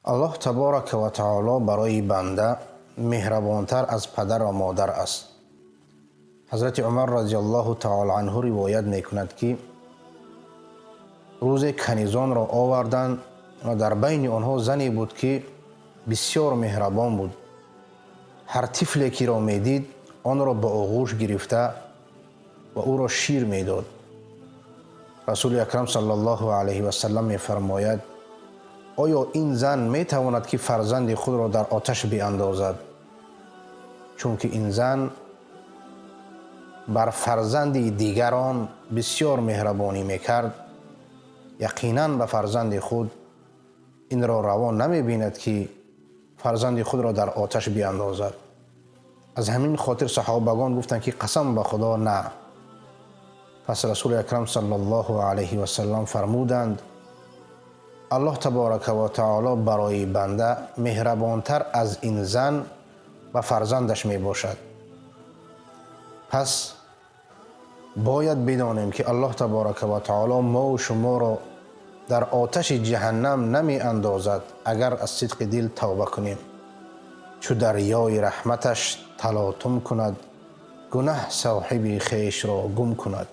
الله تبارک و تعالی برای بنده مهربانتر از پدر و مادر است. حضرت عمر رضی الله تعالی عنه روایت میکند که روز کنیزان را آوردند و در بین آنها زنی بود که بسیار مهربان بود. هر طفلی که را میدید آن را به آغوش گرفته و او را شیر میداد. رسول اکرم صلی الله علیه و سلم میفرماید آیا این زن میتواند که فرزند خود را در آتش بیاندازد؟ چون که این زن بر فرزند دیگران بسیار مهربانی میکرد، یقینا به فرزند خود این را روا نمیبیند که فرزند خود را در آتش بیاندازد. از همین خاطر صحابگان گفتند که قسم به خدا نه. پس رسول اکرم صلی الله علیه و سلم فرمودند الله تبارک و تعالی برای بنده مهربانتر از این زن و فرزندش می باشد. پس باید بدانیم که الله تبارک و تعالی ما و شما را در آتش جهنم نمی اندازد اگر از صدق دل توبه کنیم. چو دریای رحمتش تلاطم کند، گناه صاحب خویش را گم کند.